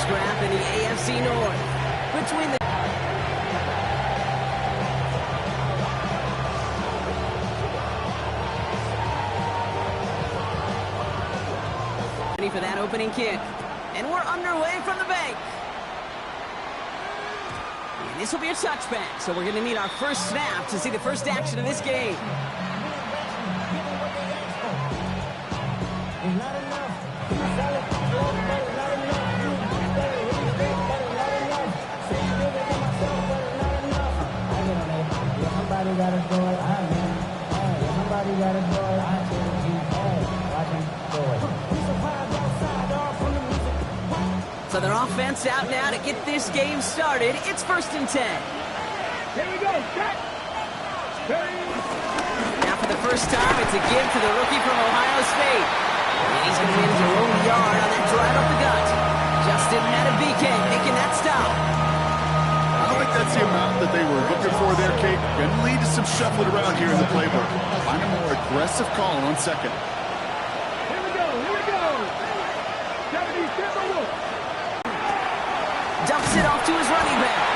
scrap in the AFC North. Between the ready for that opening kick. And we're underway from the bank. And this will be a touchback, so we're going to need our first snap to see the first action of this game. So their offense out now to get this game started. It's 1st and 10. Here we go. Now for the first time, it's a give to the rookie from Ohio State. And he's going to win his own yard on that drive up the gut. Justin Madden making that stop. I don't think that's the amount that they were looking for there, Kate. Going to lead to some shuffling around here in the playbook. Find a more aggressive call on 2nd. Here we go. 70, Dumps it off to his running back.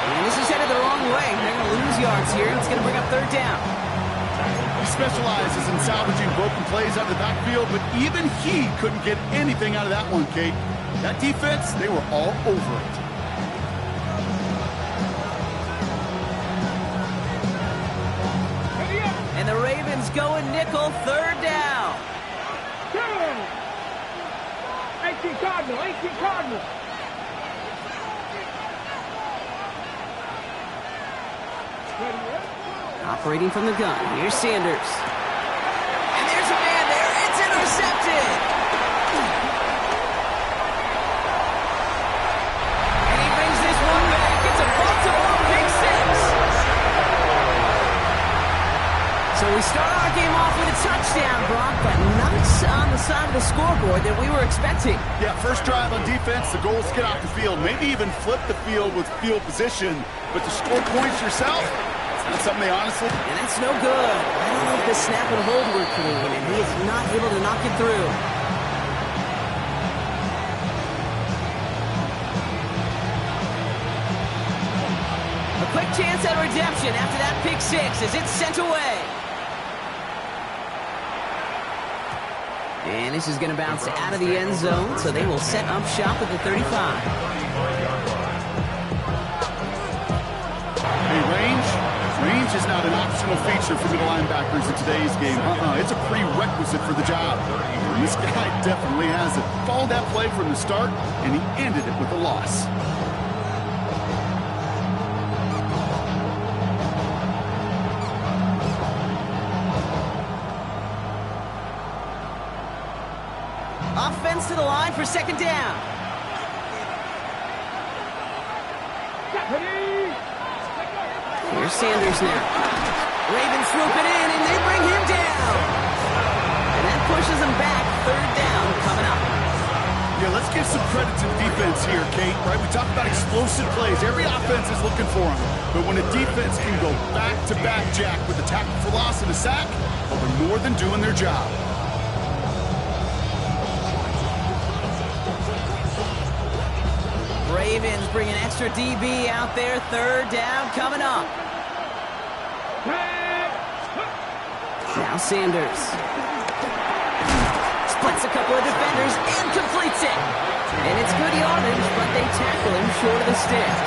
And this is headed the wrong way. They're going to lose yards here. It's going to bring up 3rd down. He specializes in salvaging broken plays out of the backfield, but even he couldn't get anything out of that one, Kate. That defense, they were all over it. And the Ravens going nickel, 3rd down. 18 Cardinal. Operating from the gun. Here's Sanders. And there's a man there. It's intercepted. And he brings this one back. It's a Baltimore pick 6. So we start our game off with a touchdown, Brock, but not on the side of the scoreboard that we were expecting. Yeah, first drive on defense, the goal is to get off the field. Maybe even flip the field with field position. But to score points yourself, that's something they honestly... And that's no good. I don't know if the snap and hold were clean, and he is not able to knock it through. A quick chance at redemption after that pick 6 as it's sent away. And this is going to bounce out of the end zone, so they will set up shop at the 35. Range is not an optional feature for middle linebackers in today's game. It's a prerequisite for the job. And this guy definitely has it. Followed that play from the start, and he ended it with a loss. Offense to the line for 2nd down. Here's Sanders now. Ravens swoop it in, and they bring him down. And that pushes him back. 3rd down coming up. Yeah, let's give some credit to the defense here, Kate. Right? We talk about explosive plays. Every offense is looking for them. But when a defense can go back-to-back, Jack, with a tackle for loss and a sack, well, they're more than doing their job. Ravens bring an extra DB out there. 3rd down coming up. Now Sanders. Splits a couple of defenders and completes it. And it's good yardage, but they tackle him short of the sticks.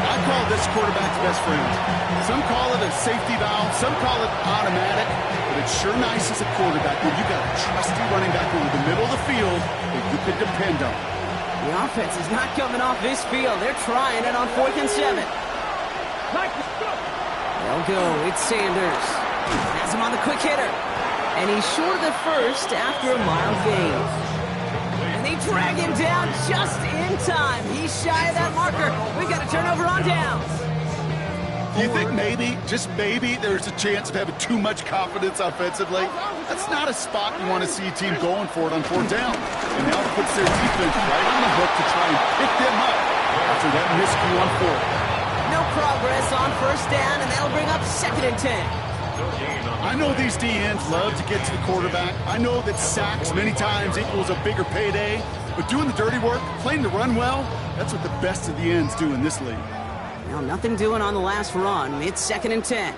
I call this quarterback's best friend. Some call it a safety valve, some call it automatic, but it's sure nice as a quarterback when you got a trusty running back over the middle of the field that you can depend on. The offense is not coming off this field. They're trying it on 4th and 7. They'll go. It's Sanders. Has him on the quick hitter. And he's short of the first after a mild gain. And they drag him down just in time. He's shy of that marker. We've got a turnover on downs. Do you think maybe, just maybe, there's a chance of having too much confidence offensively? That's not a spot you want to see a team going for it on 4th down. And now it puts their defense right on the hook to try and pick them up after that miscue on 4th. No progress on 1st down, and that'll bring up 2nd and 10. I know these D-ends love to get to the quarterback. I know that sacks many times equals a bigger payday. But doing the dirty work, playing the run well, that's what the best of the ends do in this league. Now, nothing doing on the last run. It's 2nd and 10.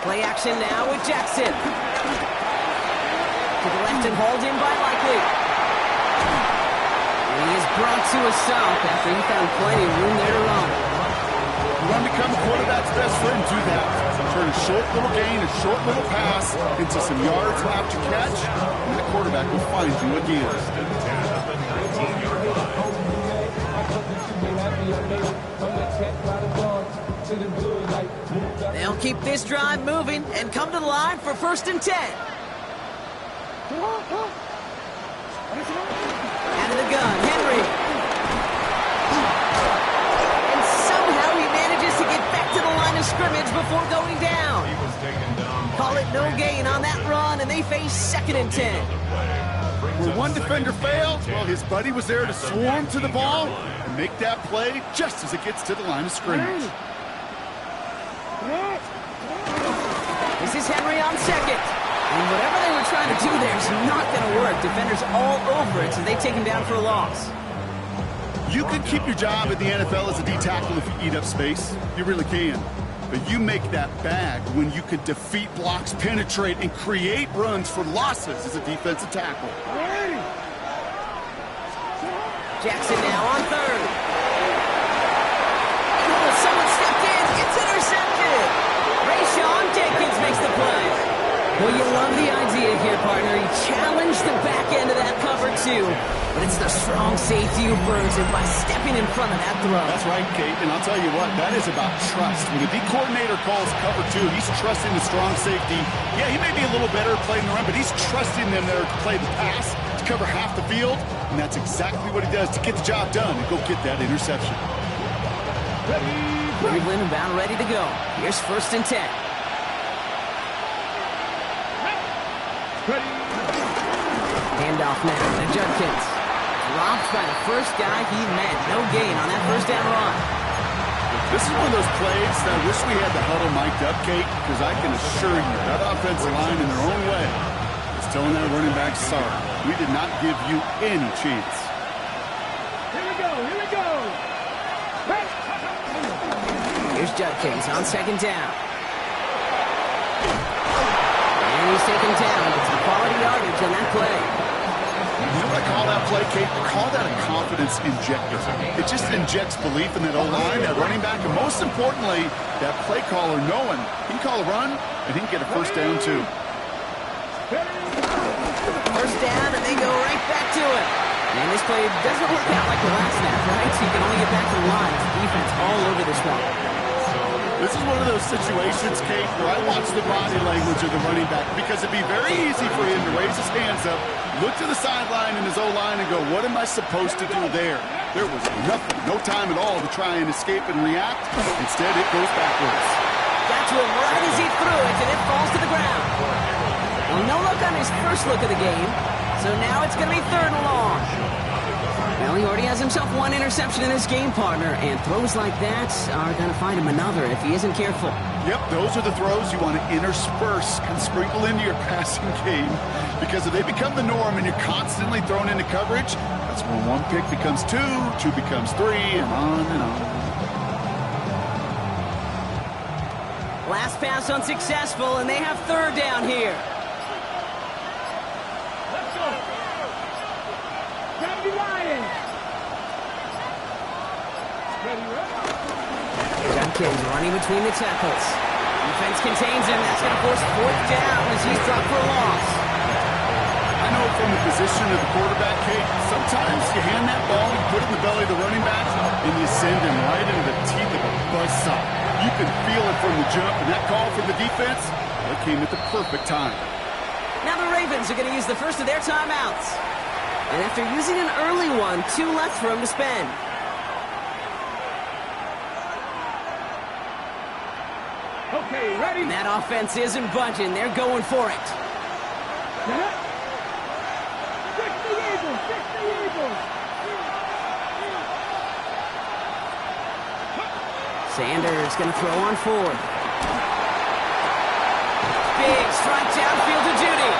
Play action now with Jackson. To the left and hauled in by Likely. And he is brought to a stop after he found plenty of room there to run. You want to become a quarterback's best friend, do that. Turn a short little gain, a short little pass into some yards after catch, and that quarterback will find you again. They'll keep this drive moving and come to the line for 1st and 10. Out of the gun, Henry. And somehow he manages to get back to the line of scrimmage before going down. Call it no gain on that run, and they face 2nd and 10. Where one defender failed, well, his buddy was there to swarm to the ball and make that play just as it gets to the line of scrimmage. This is Henry on 2nd. And whatever they were trying to do there is not going to work. Defenders all over it, so they take him down for a loss. You can keep your job at the NFL as a D-tackle if you eat up space. You really can. But you make that bag when you can defeat blocks, penetrate, and create runs for losses as a defensive tackle. Jackson now on 3rd. Oh, someone stepped in. It's intercepted. Rayshawn Jenkins makes the play. Well, you love the idea here, partner. He challenged the back end of that cover, too. But it's the strong safety who burns him by stepping in front of that throw. That's right, Kate. And I'll tell you what, that is about trust. When the D coordinator calls cover 2, he's trusting the strong safety. Yeah, he may be a little better at playing the run, but he's trusting them there to play the pass, to cover half the field. And that's exactly what he does to get the job done and go get that interception. Cleveland about ready to go. Here's 1st and 10. Handoff now to Judkins. Dropped by the first guy he met. No gain on that 1st down run. This is one of those plays that I wish we had the huddle mic'd up, Kate, because I can assure you that offensive line in their own way is telling that running back, sorry, we did not give you any chance. Here we go, here we go. Here's Judkins on 2nd down. And he's taken down. It's a quality yardage on that play. You know what I call that play, Kate? I call that a confidence injector. It just injects belief in that O-line, that running back, and most importantly, that play caller knowing he can call a run and he can get a 1st down, too. 1st down, and they go right back to it. And this play doesn't work out like the last snap, right? So you can only get back to the line. Defense all over this one. This is one of those situations, Kate, where I watch the body language of the running back because it'd be very easy for him to raise his hands up, look to the sideline in his O-line and go, what am I supposed to do there? There was nothing, no time at all to try and escape and react. Instead, it goes backwards. Got to him right as he threw it, and it falls to the ground. Well, no look on his first look of the game, so now it's going to be 3rd and long. Well, he already has himself 1 interception in this game, partner, and throws like that are going to find him another if he isn't careful. Yep, those are the throws you want to intersperse and sprinkle into your passing game, because if they become the norm and you're constantly thrown into coverage, that's when 1 pick becomes 2, 2 becomes 3, and on and on. Last pass unsuccessful, and they have 3rd down here. Let's go. Gotta be lying. Ready, Judkins running between the tackles. Defense contains him. That's going to force 4th down as he's dropped for a loss. I know from the position of the quarterback, Kate, sometimes you hand that ball, you put it in the belly of the running back, and you send him right into the teeth of a buzzsaw. You can feel it from the jump, and that call from the defense, that came at the perfect time. Now the Ravens are going to use the first of their timeouts. And after using an early one, 2 left for him to spend. Okay, ready? And that offense isn't budging. They're going for it. Fix the Eagles! Fix the Eagles! Sanders going to throw on 4th. strike downfield to Judy.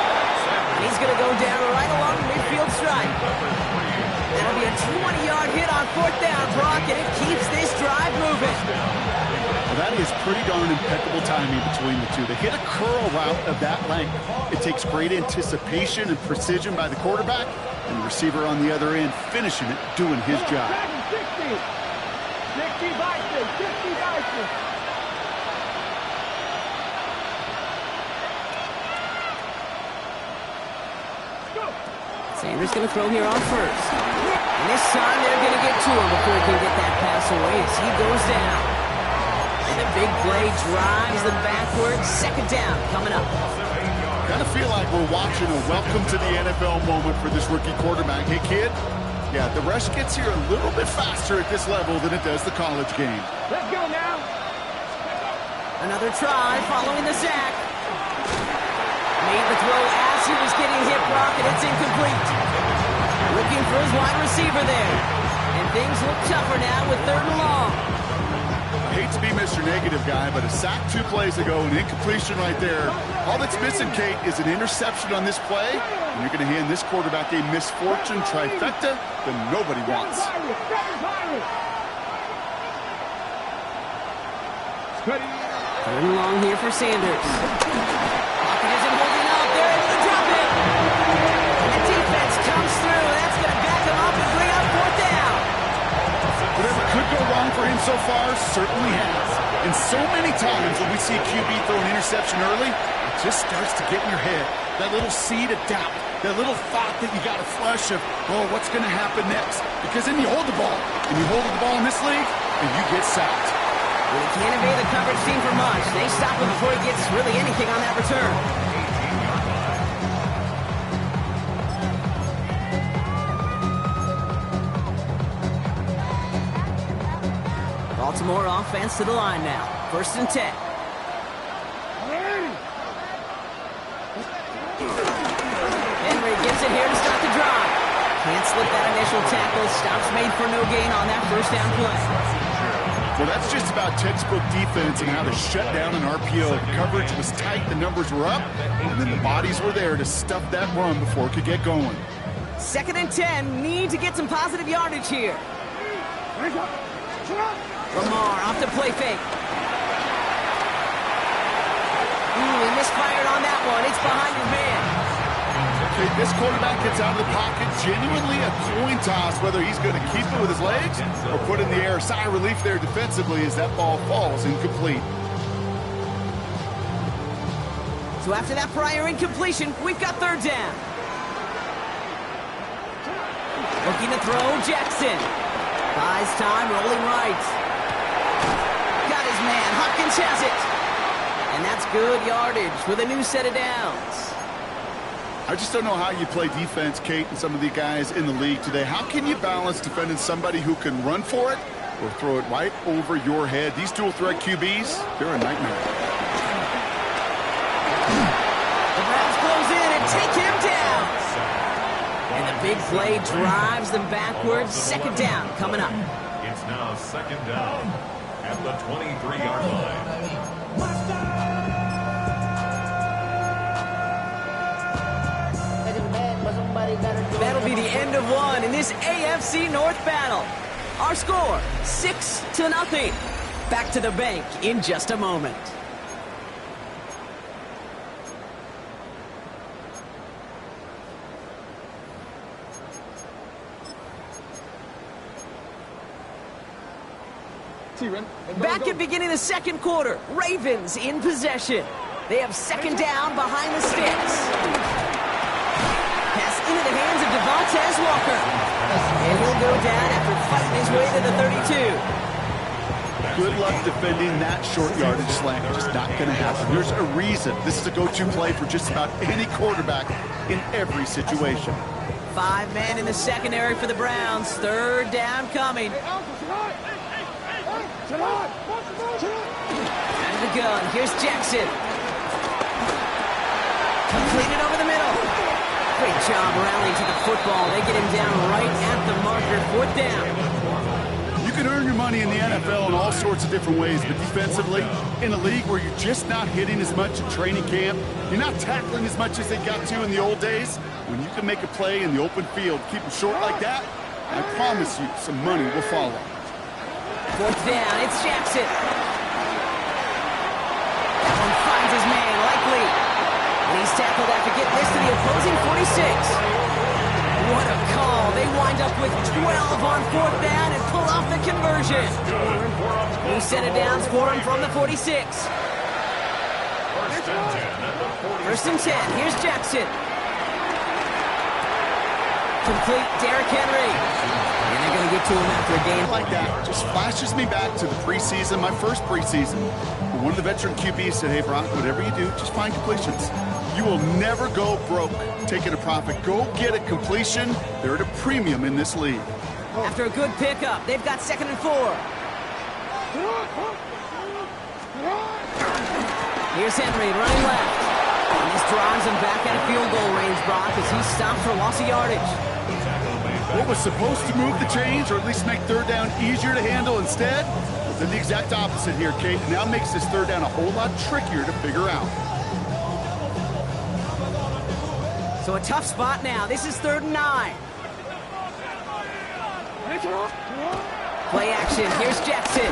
And he's going to go down right along the midfield stripe. That'll be a 20-yard hit on 4th down, Brock, and it keeps this drive moving. Well, that is pretty darn impeccable timing between the two. To hit a curl route of that length, it takes great anticipation and precision by the quarterback, and the receiver on the other end finishing it, doing his job. 60 Bison, 60 Bison. Sanders going to throw here on first. And this time they're going to get to him before he can get that pass away as he goes down. And a big play drives them backwards. 2nd down coming up. Kind of feel like we're watching a welcome to the NFL moment for this rookie quarterback. Hey, kid, yeah, the rush gets here a little bit faster at this level than it does the college game. Let's go now. Another try following the sack. Made the throw as he was getting hit, Brock, and it's incomplete. Looking for his wide receiver there. And things look tougher now with 3rd and long. I hate to be Mr. Negative guy, but a sack 2 plays ago, an incompletion right there. All that's missing, Kate, is an interception on this play, and you're going to hand this quarterback a misfortune trifecta that nobody wants. 3rd and long here for Sanders. Pocket isn't holding up. They're able to drop it. And the defense comes through. That's going to back him up and bring up 4th down. Whatever could go wrong for him so far certainly has. And so many times when we see a QB throw an interception early, it just starts to get in your head. That little seed of doubt, that little thought that you got a flush of, oh, what's going to happen next? Because then you hold the ball, and you hold the ball in this league, and you get sacked. Well, he can't evade the coverage team for much. They stop him before he gets really anything on that return. Baltimore offense to the line now. 1st and 10. Henry gets it here to start the drive. Can't slip that initial tackle. Stops made for no gain on that 1st down play. Well, that's just about textbook defense and how to shut down an RPO. The coverage was tight, the numbers were up, and then the bodies were there to stuff that run before it could get going. 2nd and 10. Need to get some positive yardage here. Lamar off the play fake. He misfired on that one. It's behind his man. Okay, this quarterback gets out of the pocket, genuinely a coin toss, whether he's going to keep it with his legs or put it in the air. Sigh of relief there defensively as that ball falls incomplete. So after that prior incompletion, we've got 3rd down. Looking to throw, Jackson. Buys time, rolling right. Got his man, Hopkins has it. And that's good yardage with a new set of downs. I just don't know how you play defense, Kate, and some of the guys in the league today. How can you balance defending somebody who can run for it or throw it right over your head? These dual threat QBs, they're a nightmare. The Browns close in and take him down. And the big play drives them backwards. 2nd down coming up. It's now 2nd down at the 23-yard line. That'll be the end of one in this AFC North battle. Our score, 6-0. Back to the bank in just a moment. Back at beginning the 2nd quarter, Ravens in possession. They have 2nd down behind the sticks. Pass into the hands of Devontae Walker. And he'll go down after fighting his way to the 32. Good luck defending that short yardage slant. Just not going to happen. There's a reason. This is a go-to play for just about any quarterback in every situation. 5 men in the secondary for the Browns. 3rd down coming. Out of the gun. Here's Jackson. Completed over the middle. Great job rallying to the football. They get him down right at the marker. 4th down. You can earn your money in the NFL in all sorts of different ways, but defensively, in a league where you're just not hitting as much in training camp, you're not tackling as much as they got to in the old days, when you can make a play in the open field, keep them short like that, I promise you some money will follow. Fourth down, it's Jackson. That one finds his man, likely. And he's tackled after getting this to the opposing 46. What a call. They wind up with 12 on fourth down and pull off the conversion. New set of downs for him from the 46. First and 10. Here's Jackson. Complete, Derrick Henry. And they're going to get to him after a game Like that just flashes me back to the preseason, my first preseason. One of the veteran QBs said, hey, Brock, whatever you do, just find completions. You will never go broke taking a profit. Go get a completion. They're at a premium in this league. After a good pickup, they've got 2nd and 4. Here's Henry running left. And this drives him back out of field goal range, Brock, as he's stopped for loss of yardage. What was supposed to move the chains, or at least make third down easier to handle instead, did the exact opposite here, Kate. Now makes this third down a whole lot trickier to figure out. So a tough spot now. This is 3rd and 9. Play action. Here's Jackson.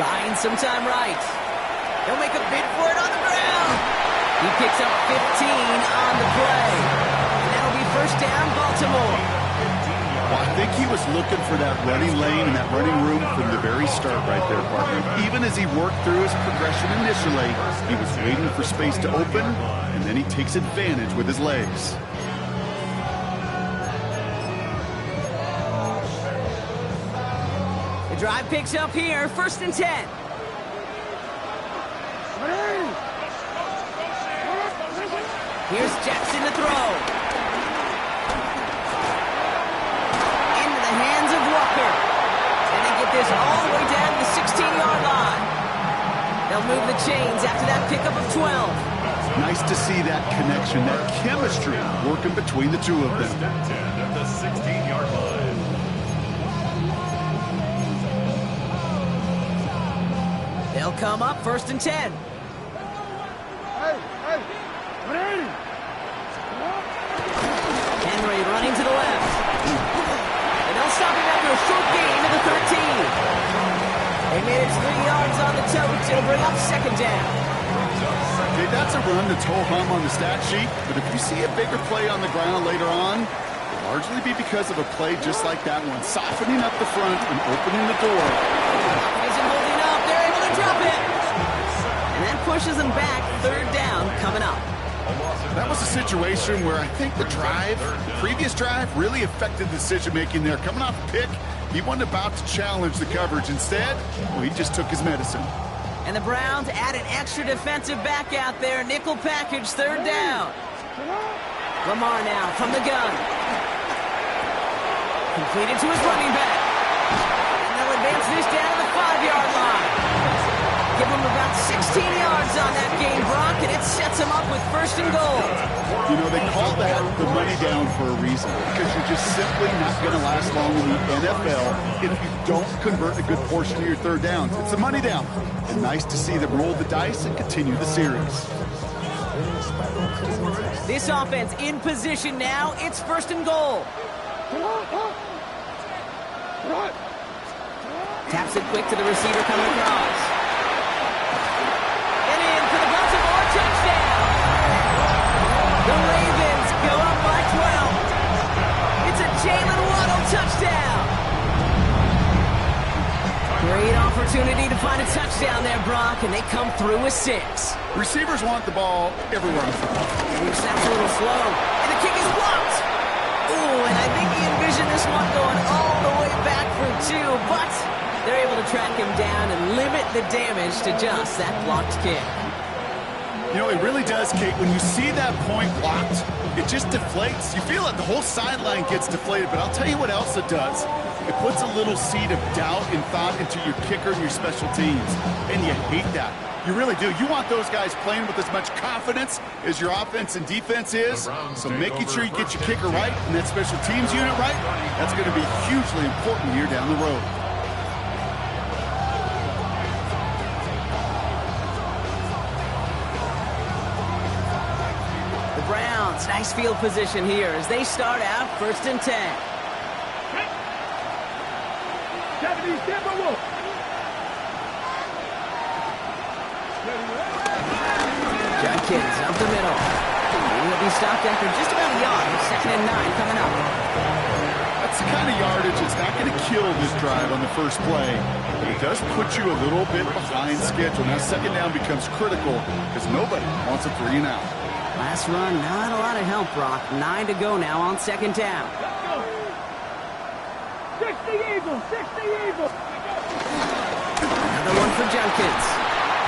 Buying some time right. He'll make a bid for it on the ground. He picks up 15 on the play. And that'll be first down, Baltimore. Well, I think he was looking for that running lane and that running room from the very start right there, partner. Even as he worked through his progression initially, he was waiting for space to open, and then he takes advantage with his legs. The drive picks up here, 1st and 10. Here's Jackson to throw. Into the hands of Walker. And they get this all the way down to the 16-yard line. They'll move the chains after that pickup of 12. Nice to see that connection, that chemistry working between the two of them. First and 10 at the 16-yard line. They'll come up 1st and 10. Henry running to the left. And they'll stop him after a short gain to the 13. They made it 3 yards on the tote. It'll bring up 2nd down. Okay, that's a run that's ho-hum on the stat sheet, but if you see a bigger play on the ground later on, it'll largely be because of a play just like that one, softening up the front and opening the door. Isn't holding up. They're able to drop it. And that pushes them back. 3rd down coming up. That was a situation where I think the previous drive, really affected the decision-making there. Coming off a pick, he wasn't about to challenge the coverage. Instead, well, he just took his medicine. And the Browns add an extra defensive back out there. Nickel package, 3rd down. Lamar now from the gun. Completed to his running back. And they'll advance this down to the 5-yard line. Give him about 16 yards on that gain, Brock, and it sets him up with 1st and goal. You know, they call that the money down for a reason, because you're just simply not going to last long in the NFL if you don't convert a good portion of your third downs. It's a money down. And nice to see them roll the dice and continue the series. This offense in position now. It's 1st and goal. Taps it quick to the receiver coming across. And in for the Baltimore touchdown. The Ravens go up by 12. It's a Jalen Waddle touchdown. Great opportunity to find a touchdown there, Brock, and they come through with 6. Receivers want the ball everywhere on the field. He snaps a little slow, and the kick is blocked. Ooh, and I think he envisioned this one going all the way back for 2, but they're able to track him down and limit the damage to just that blocked kick. You know, it really does, Kate. When you see that point blocked, it just deflates. You feel it. The whole sideline gets deflated. But I'll tell you what else it does. It puts a little seed of doubt and thought into your kicker and your special teams. And you hate that. You really do. You want those guys playing with as much confidence as your offense and defense is. So making sure you get your kicker right and that special teams unit right, that's going to be hugely important here down the road. Nice field position here as they start out 1st and 10. Jenkins up the middle. And he'll be stopped after just about a yard. 2nd and 9 coming up. That's the kind of yardage that's not going to kill this drive on the first play. It does put you a little bit behind schedule. Now 2nd down becomes critical because nobody wants a 3 and out. Last run, not a lot of help, Brock. 9 to go now on 2nd down. 60 Eagles, 60 Eagles. Another one for Jenkins.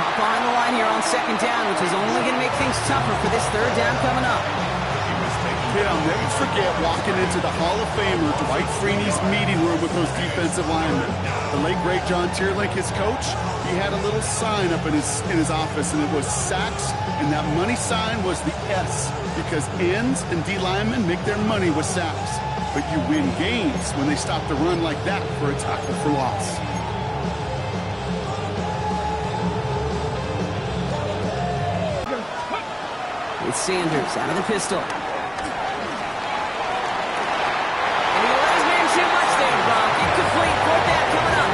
Pop on the line here on 2nd down, which is only going to make things tougher for this 3rd down coming up. Yeah, I'll never forget walking into the Hall of Famer Dwight Freeney's meeting room with those defensive linemen. The late, great John Tierlink, his coach, he had a little sign up in his office, and it was sacks, and that money sign was the S, because ends and D linemen make their money with sacks. But you win games when they stop the run like that for a tackle for loss. It's Sanders out of the pistol. And he allows man too much there, Brock. Incomplete. 4th down coming up.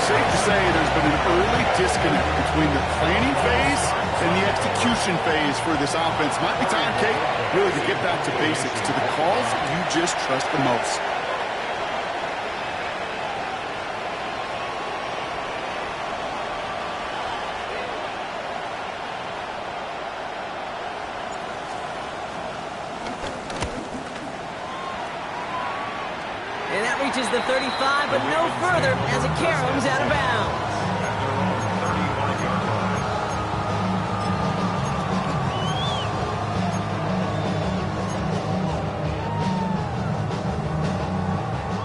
Safe to say there's been an early disconnect between the planning phase and the execution phase for this offense. Might be time, Kate, really to get back to basics, to the calls you just trust the most. And that reaches the 35, but no further as it caroms out of bounds.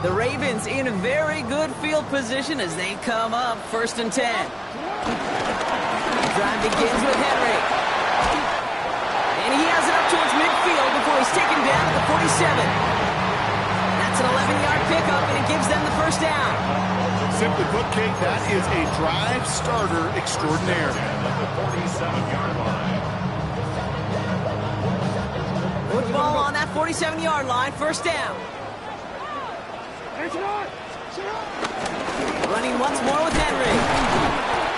The Ravens in a very good field position as they come up 1st and 10. Drive begins with Henry. And he has it up towards midfield before he's taken down at the 47. That's an 11-yard pickup, and it gives them the 1st down. Simply put, Kate, that is a drive starter extraordinaire. At the 47-yard line. Football on that 47-yard line, 1st down. Running once more with Henry.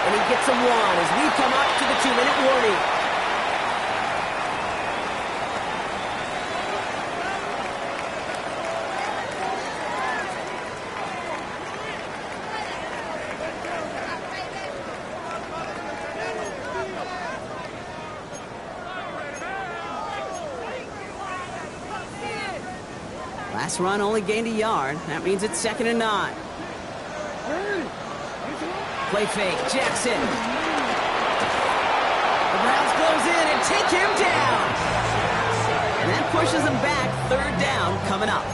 And he gets a 1 as we come up to the 2-minute warning. Last run only gained a yard. That means it's 2nd and 9. Play fake, Jackson. The Browns close in and take him down. And that pushes them back. 3rd down coming up.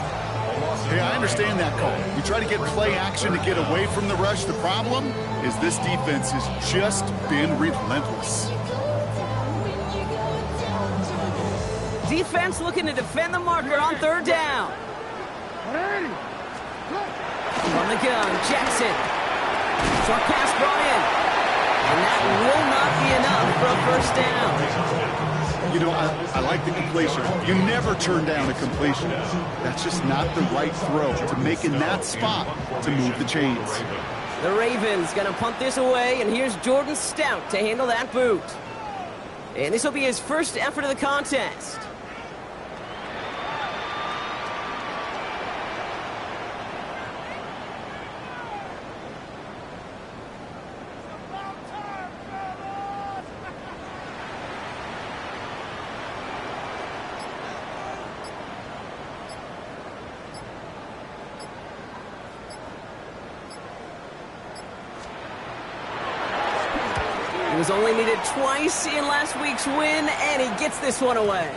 Hey, I understand that call. You try to get play action to get away from the rush. The problem is this defense has just been relentless. Defense looking to defend the marker on 3rd down. On the gun, Jackson. Short pass brought in. And that will not be enough for a 1st down. You know, I like the completion. You never turn down a completion. That's just not the right throw to make in that spot to move the chains. The Ravens going to punt this away, and here's Jordan Stout to handle that boot. And this will be his 1st effort of the contest. He was only needed twice in last week's win, and he gets this one away.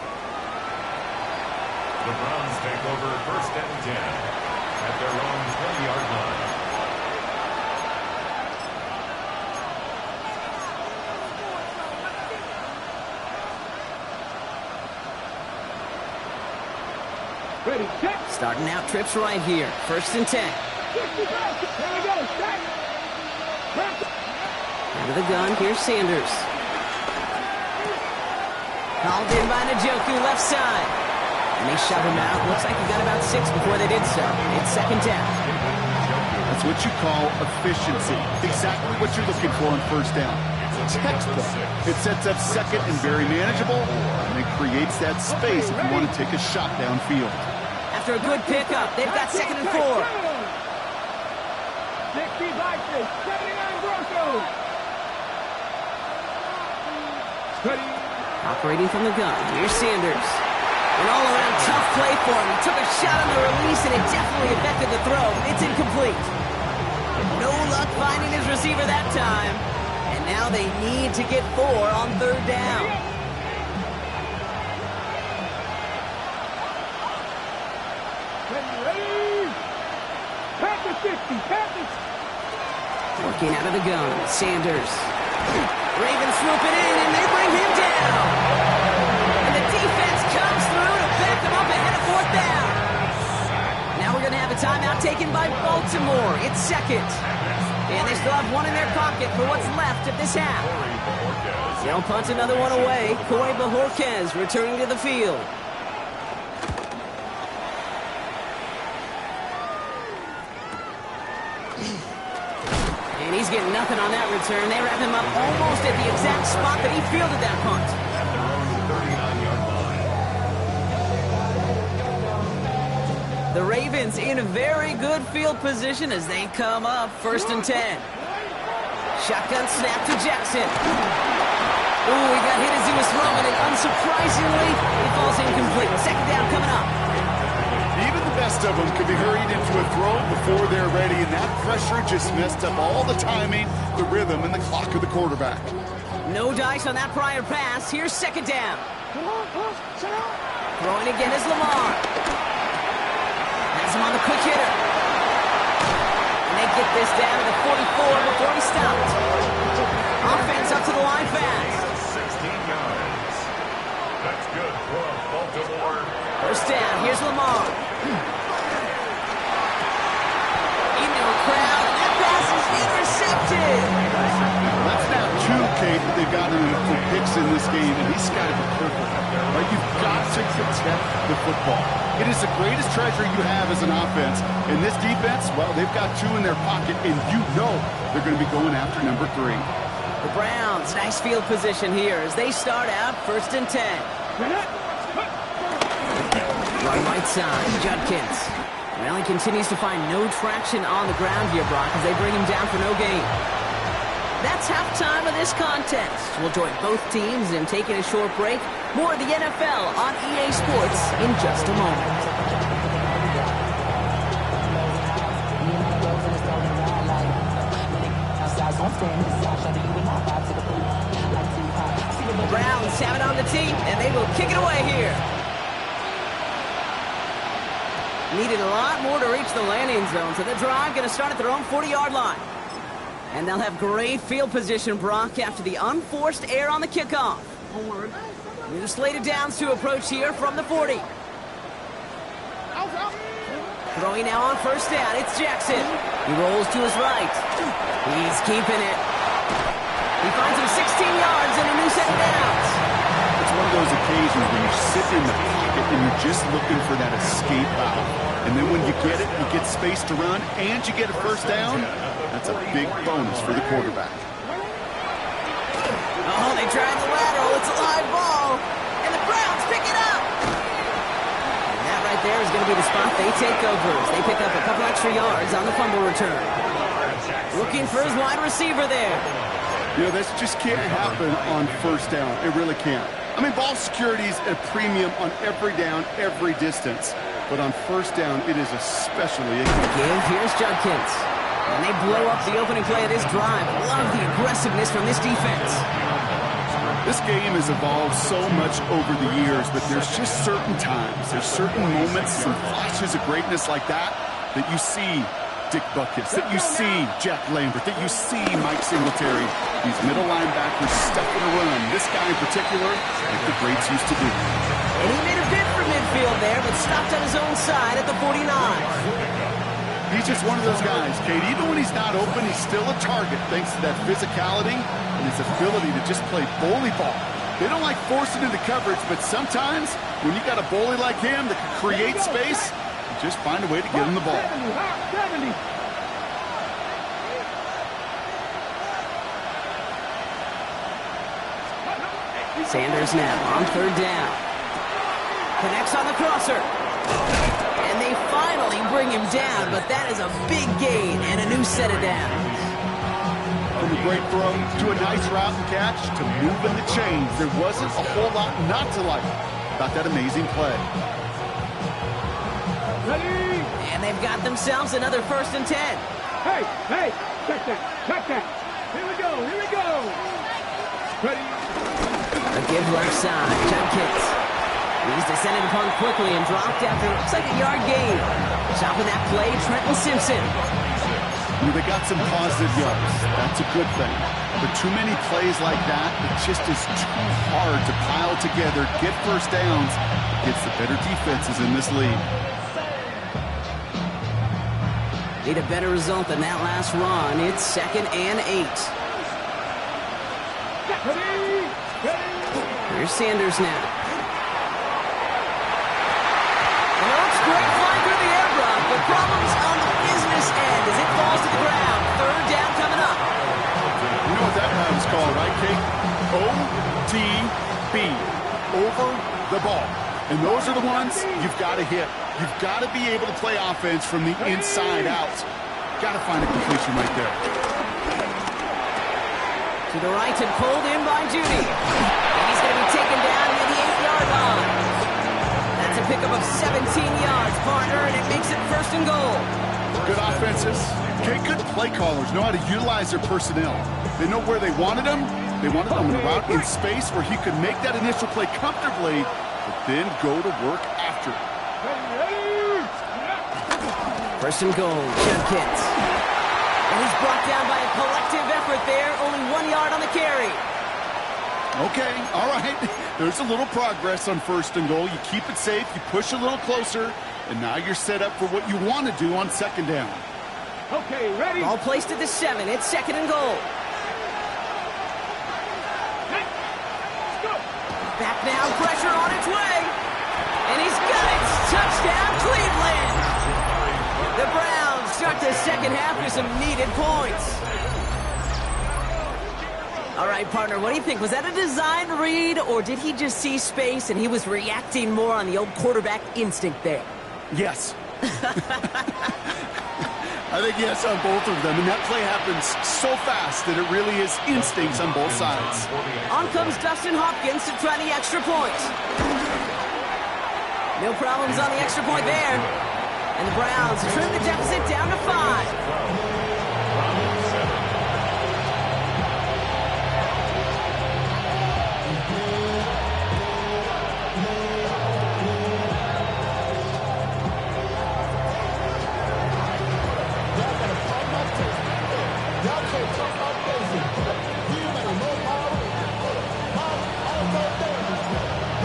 The Browns take over 1st and 10 at their own 20-yard line. Ready, check. Starting out trips right here. 1st and 10. Out of the gun, here's Sanders. Hauled in by Njoku, left side. And they shove him out. Looks like he got about 6 before they did so. It's second down. That's what you call efficiency. Exactly what you're looking for on first down. Textbook. It sets up second and very manageable, and it creates that space if you want to take a shot downfield. After a good pickup, they've got second and 4. 60 Vikings, 79 Broncos. Operating from the gun, here's Sanders. An all-around tough play for him. He took a shot on the release, and it definitely affected the throw. It's incomplete. No luck finding his receiver that time. And now they need to get 4 on third down. Working out of the gun, Sanders. Ravens swoop it in, and they bring him down. And the defense comes through to back them up ahead of fourth down. Now we're going to have a timeout taken by Baltimore. It's second. And they still have one in their pocket for what's left of this half. They'll punt another one away. Corey Bajorquez returning to the field. And he's getting nothing on that return. They wrap him up almost at the exact spot that he fielded that punt. The Ravens in a very good field position as they come up first and 10. Shotgun snap to Jackson. Ooh, he got hit as he was throwing it. Unsurprisingly, he falls incomplete. Second down coming up. Even the best of them could be hurried into a throw before they're ready, and that pressure just messed up all the timing, the rhythm, and the clock of the quarterback. No dice on that prior pass. Here's second down. Throwing again is Lamar. Has him on the quick hitter. And they get this down to the 44 before he stopped. Offense up to the line fast. 16 yards. That's good for Baltimore. First down, here's Lamar. Into a crowd, and that pass is intercepted. That's now 2, Kate, that they've gotten for picks in this game, and he's got to be careful. Right? You've got to protect the football. It is the greatest treasure you have as an offense. And this defense, well, they've got 2 in their pocket, and you know they're going to be going after number 3. The Browns, nice field position here as they start out first and 10. Run right side, Judkins. Well, he continues to find no traction on the ground here, Brock, as they bring him down for no gain. That's halftime of this contest. We'll join both teams in taking a short break. More of the NFL on EA Sports in just a moment. The Browns have it on the tee, and they will kick it away here. Needed a lot more to reach the landing zone, so the drive going to start at their own 40-yard line. And they'll have great field position, Brock, after the unforced error on the kickoff. New slated downs to approach here from the 40. Throwing now on first down, it's Jackson. He rolls to his right. He's keeping it. He finds him 16 yards and a new set of downs. It's one of those occasions when you sit in the pocket and you're just looking for that escape out. And then when you get it, you get space to run, and you get a first down. That's a big bonus for the quarterback. Oh, they tried the lateral. It's a live ball. And the Browns pick it up. And that right there is going to be the spot they take over as they pick up a couple extra yards on the fumble return. Looking for his wide receiver there. You know, this just can't happen on first down. It really can't. I mean, ball security is a premium on every down, every distance. But on first down, it is especially a give. Here's Judkins. And they blow up the opening play of this drive. Love the aggressiveness from this defense. This game has evolved so much over the years, but there's just certain times, there's certain moments, some flashes of greatness like that you see Dick Butkus, that you see Jack Lambert, that you see Mike Singletary. These middle linebackers stuffing a run. This guy in particular, like the greats used to do. And he made a bid for midfield there, but stopped on his own side at the 49. He's just one of those guys, Kate. Even when he's not open, he's still a target thanks to that physicality and his ability to just play bully ball. They don't like forcing into coverage, but sometimes when you got a bully like him that can create space, you just find a way to get him the ball. 70. Sanders now on third down. Connects on the crosser. And they finally bring him down, but that is a big gain and a new set of downs. From a great throw to a nice route and catch to moving the chains. There wasn't a whole lot not to like about that amazing play. Ready? And they've got themselves another 1st and 10. Hey, check that. Here we go. Ready? A give left side, Jenkins. He's descended upon quickly and dropped after it looks like a yard gain. Stopping that play, Trenton Simpson. They got some positive yards. That's a good thing. But too many plays like that, it just is too hard to pile together, get first downs against the better defenses in this league. Need a better result than that last run. It's 2nd and 8. Ready? Here's Sanders now. Great fly through the air run, but problems on the business end as it falls to the ground. 3rd down coming up. You know what that round is called, right, Kate? OTB. Over the ball. And those are the ones you've got to hit. You've got to be able to play offense from the inside out. Got to find a completion right there. To the right and pulled in by Judy. And he's going to be taken down near the 8-yard line. That's a pickup of 17 yards, partner, and it makes it 1st and goal. Good offenses. Okay, good play callers know how to utilize their personnel. They know where they wanted them. They wanted them in a route in space where he could make that initial play comfortably, but then go to work after. 1st and goal, Jenkins. And he's brought down by a collective effort there. Only 1 yard on the carry. Okay, all right. There's a little progress on 1st and goal. You keep it safe, you push a little closer, and now you're set up for what you want to do on 2nd down. Okay, ready? Ball placed at the 7. It's 2nd and goal. Back now, pressure on its way. And he's got it. Touchdown, Cleveland. The Browns start the 2nd half with some needed points. All right, partner, what do you think? Was that a design read, or did he just see space and he was reacting more on the old quarterback instinct there? Yes. I think yes on both of them, and that play happens so fast that it really is instincts on both sides. On comes Dustin Hopkins to try the extra point. No problems on the extra point there. And the Browns trim the deficit down to 5.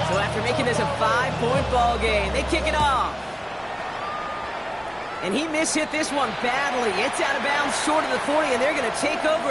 So after making this a 5-point ball game, they kick it off. And he mishit this one badly. It's out of bounds short of the 40, and they're going to take over.